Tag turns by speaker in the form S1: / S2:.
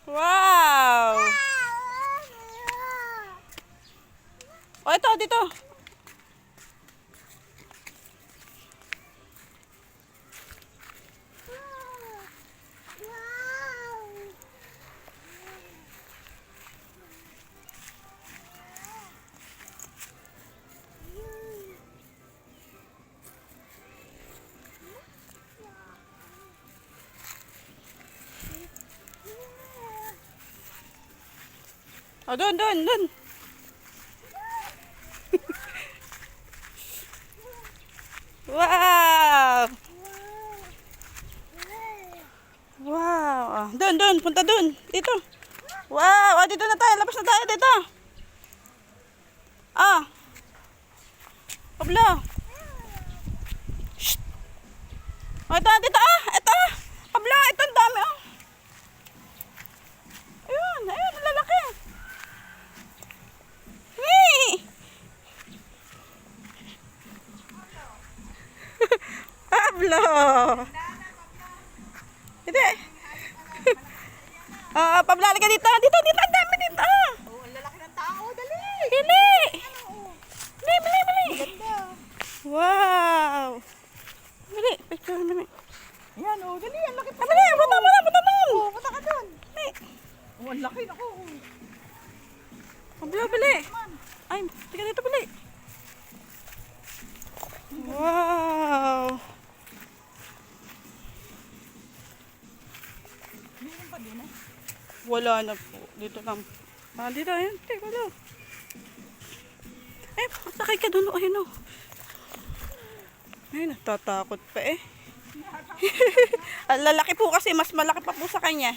S1: Wow! O, ito, dito. O, doon. Wow! Wow! Ah, doon, punta doon. Dito. Wow! Ah, dito na tayo. Labas na tayo dito. Ah. Pablo. Shh. Oh, ito, dito ah. Ito. Pablo, ito ang dami oh. Ayun, lalaki. Hey! Pablo. Hindi. Pablo, halika dito. Dito, ang dami dito.
S2: Oh, ang lalaki ng tao, dali.
S1: Bili.
S2: Ganda.
S1: Wow. Bili, picture naman.
S2: Yan, oh, dali, ang laki pa.
S1: Bili, punta doon.
S2: Oh, punta ka doon.
S1: Hey.
S2: Oh, ang laki, naku.
S1: Pablo, bili. Ay, tika dito, bili. Wow.
S2: Meron pa din, eh.
S1: Wala na po. Dito lang. Ah, dito, ayun. Teka lang. Eh, sakay ka doon. Ayun, oh. Ay, natatakot pa eh. Ang lalaki po kasi, mas malaki pa po sa kanya.